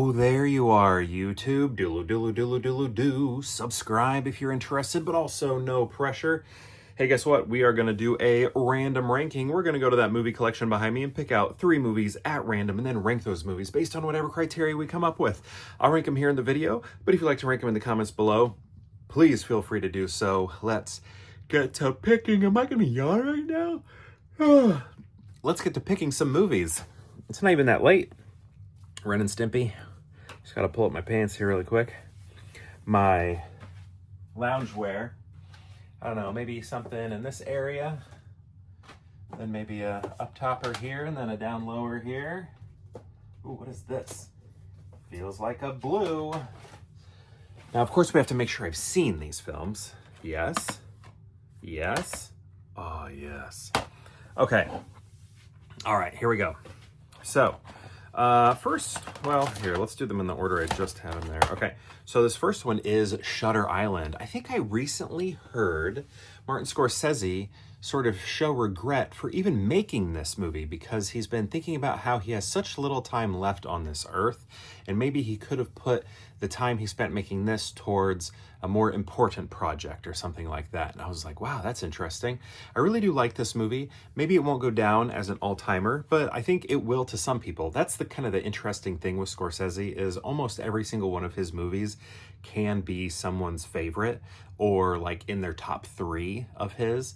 Oh, there you are, YouTube. Do. Subscribe if you're interested, but also no pressure. Hey, guess what? We are going to do a random ranking. We're going to go to that movie collection behind me and pick out 3 movies at random and then rank those movies based on whatever criteria we come up with. I'll rank them here in the video, but if you'd like to rank them in the comments below, please feel free to do so. Let's get to picking. Am I going to yawn right now? Let's get to picking some movies. It's not even that late. Ren and Stimpy. Just got to pull up my pants here really quick. My loungewear. I don't know, maybe something in this area. Then maybe a up topper here and then a down lower here. Ooh, what is this? Feels like a blue. Now, of course, we have to make sure I've seen these films. Yes. Yes. Oh, yes. Okay. All right, here we go. So, first, well, here, let's do them in the order I just had them there. Okay, so this first one is Shutter Island. I think I recently heard Martin Scorsese sort of show regret for even making this movie because he's been thinking about how he has such little time left on this earth, and maybe he could have put the time he spent making this towards a more important project or something like that. And I was like, wow, that's interesting. I really do like this movie. Maybe it won't go down as an all-timer, but I think it will to some people. That's the kind of the interesting thing with Scorsese is almost every single one of his movies can be someone's favorite or like in their top 3 of his.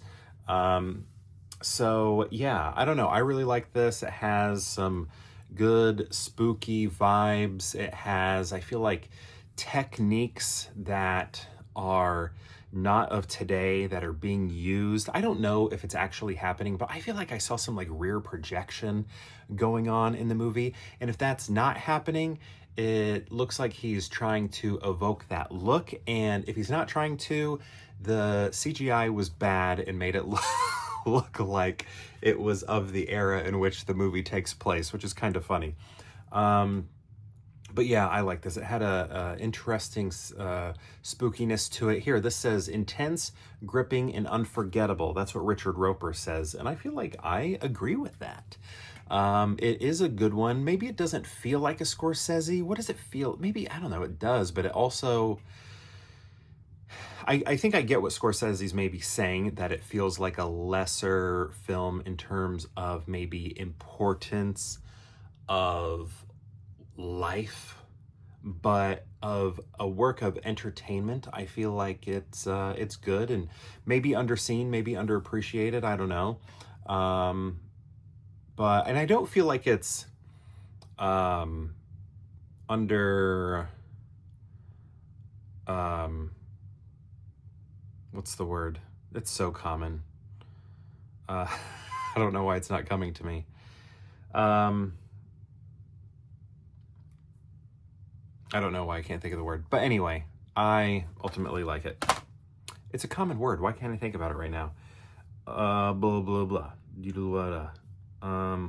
So yeah, I don't know. I really like this. It has some good spooky vibes. It has, I feel like, techniques that are not of today that are being used. I don't know if it's actually happening, but I feel like I saw some like rear projection going on in the movie. And if that's not happening, it looks like he's trying to evoke that look. And if he's not trying to, the CGI was bad and made it look like it was of the era in which the movie takes place, which is kind of funny. But yeah, I like this. It had a interesting spookiness to it. Here, this says intense, gripping, and unforgettable. That's what Richard Roper says, and I feel like I agree with that. It is a good one. Maybe it doesn't feel like a Scorsese. What does it feel? Maybe, I don't know, it does, but it also... I think I get what Scorsese's maybe saying, that it feels like a lesser film in terms of maybe importance of life, but of a work of entertainment. I feel like it's good and maybe underseen, maybe underappreciated. I don't know. But, and I don't feel like it's under... what's the word? It's so common. I don't know why it's not coming to me. I don't know why I can't think of the word. But anyway, I ultimately like it. It's a common word. Why can't I think about it right now? Blah, blah, blah. I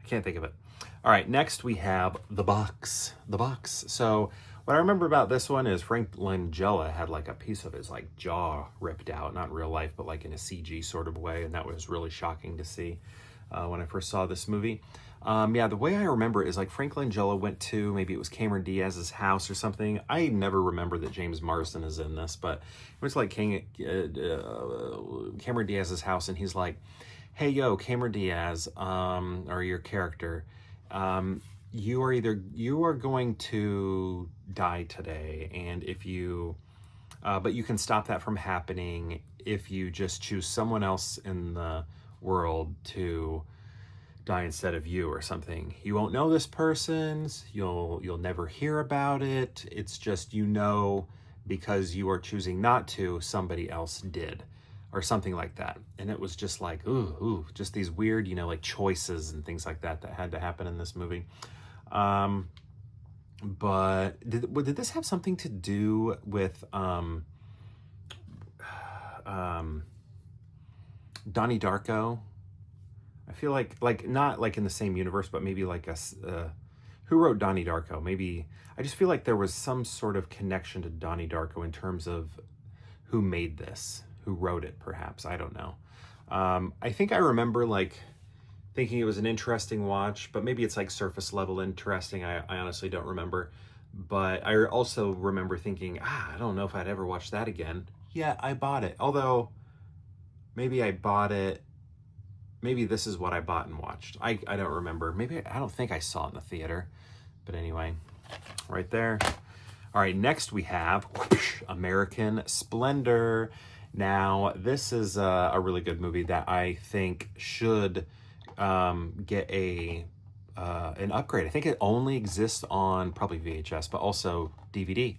can't think of it. All right, next we have The Box. The Box. So what I remember about this one is Frank Langella had like a piece of his like jaw ripped out, not in real life, but like in a CG sort of way. And that was really shocking to see when I first saw this movie. Yeah, the way I remember it is like Frank Langella went to, maybe it was Cameron Diaz's house or something. I never remember that James Marsden is in this, but it was like Cameron Diaz's house, and he's like, hey, yo, Cameron Diaz, or your character, you are going to die today, and if you, but you can stop that from happening if you just choose someone else in the world to die instead of you or something. You won't know this person's, you'll never hear about it. It's just, you know, because you are choosing not to, somebody else did, or something like that. And it was just like, ooh, just these weird, you know, like choices and things like that had to happen in this movie. But did this have something to do with Donnie Darko? I feel like not like in the same universe, but maybe like who wrote Donnie Darko? Maybe, I just feel like there was some sort of connection to Donnie Darko in terms of who made this, who wrote it, perhaps. I don't know. I think I remember like thinking it was an interesting watch, but maybe it's like surface level interesting. I honestly don't remember. But I also remember thinking, I don't know if I'd ever watch that again. Yeah, I bought it. Although, maybe I bought it, maybe this is what I bought and watched. I don't remember. Maybe, I don't think I saw it in the theater. But anyway, right there. All right, next we have whoosh, American Splendor. Now, this is a really good movie that I think should get an upgrade. I think it only exists on probably VHS, but also DVD.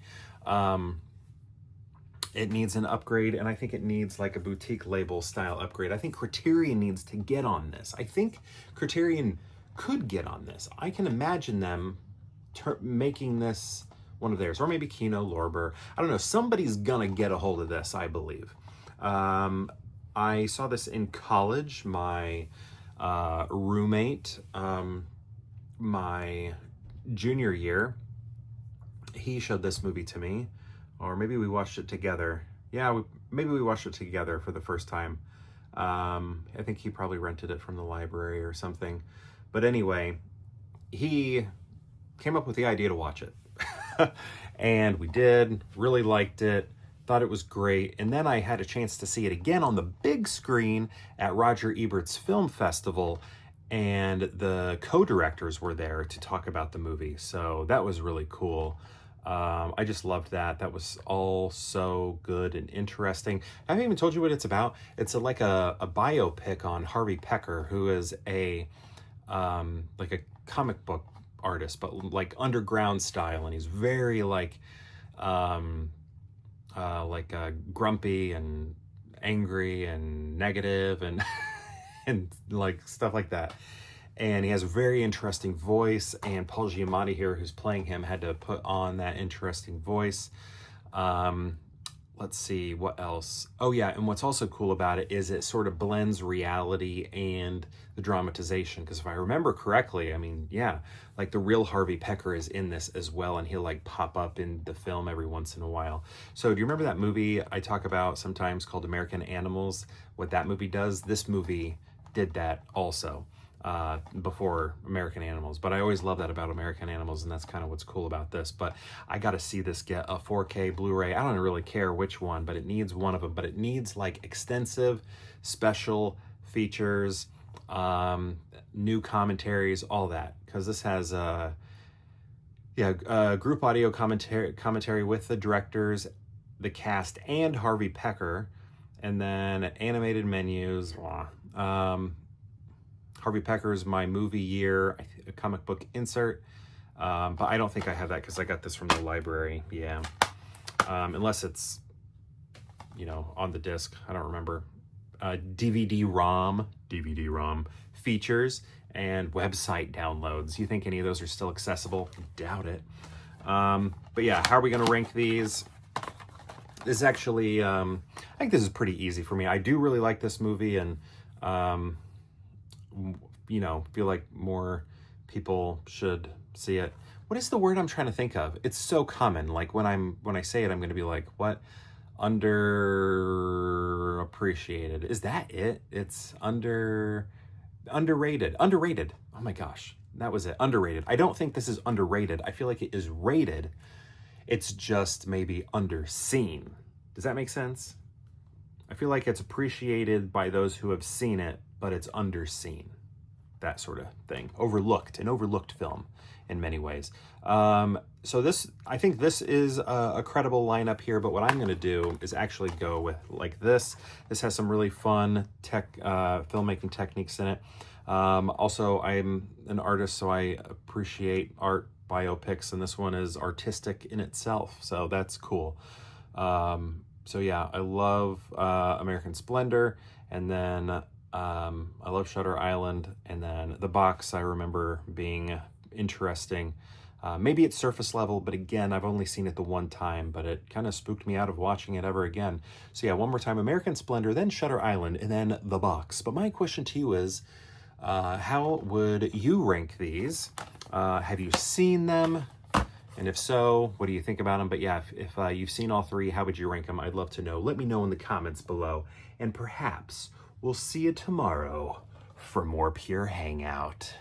It needs an upgrade, and I think it needs like a boutique label style upgrade. I think Criterion needs to get on this. I think Criterion could get on this. I can imagine them making this one of theirs, or maybe Kino Lorber. I don't know. Somebody's gonna get a hold of this, I believe. I saw this in college. My roommate, my junior year, he showed this movie to me, or maybe we watched it together. Yeah, maybe we watched it together for the first time. I think he probably rented it from the library or something. But anyway, he came up with the idea to watch it. And we did, really liked it, thought it was great. And then I had a chance to see it again on the big screen at Roger Ebert's Film Festival, and the co-directors were there to talk about the movie. So that was really cool. I just loved that. That was all so good and interesting. I haven't even told you what it's about. It's like a biopic on Harvey Pecker, who is like a comic book artist, but like underground style, and he's very like grumpy and angry and negative and and like stuff like that. And he has a very interesting voice, and Paul Giamatti here, who's playing him, had to put on that interesting voice. Let's see, what else? Oh yeah, and what's also cool about it is it sort of blends reality and the dramatization, because if I remember correctly, I mean, yeah, like the real Harvey Pecker is in this as well, and he'll like pop up in the film every once in a while. So do you remember that movie I talk about sometimes called American Animals? What that movie does? This movie did that also. Before American Animals, but I always love that about American Animals, and that's kind of what's cool about this. But I got to see this get a 4K Blu-ray. I don't really care which one, but it needs one of them. But it needs like extensive special features, new commentaries, all that, because this has group audio commentary with the directors, the cast, and Harvey Pecker, and then animated menus. Harvey Pecker's My Movie Year, a comic book insert, but I don't think I have that because I got this from the library. Yeah, unless it's, on the disc. I don't remember. DVD-ROM features and website downloads. You think any of those are still accessible? Doubt it. But yeah, how are we going to rank these? This is actually, I think this is pretty easy for me. I do really like this movie, and feel like more people should see it. What is the word I'm trying to think of? It's so common. Like when I say it, I'm going to be like, what? Underappreciated. Is that it? It's underrated. Underrated. Oh my gosh. That was it. Underrated. I don't think this is underrated. I feel like it is rated. It's just maybe underseen. Does that make sense? I feel like it's appreciated by those who have seen it, but it's underseen, that sort of thing. An overlooked film in many ways. So I think this is a credible lineup here, but what I'm going to do is actually go with like this. This has some really fun filmmaking techniques in it. Also, I'm an artist, so I appreciate art biopics, and this one is artistic in itself, so that's cool. So yeah, I love American Splendor, and then I love Shutter Island, and then The Box I remember being interesting. Maybe it's surface level, but again, I've only seen it the one time, but it kind of spooked me out of watching it ever again. So yeah, one more time, American Splendor, then Shutter Island, and then The Box. But my question to you is, how would you rank these? Have you seen them? And if so, what do you think about them? But yeah, if you've seen all three, how would you rank them? I'd love to know. Let me know in the comments below. And perhaps we'll see you tomorrow for more pure hangout.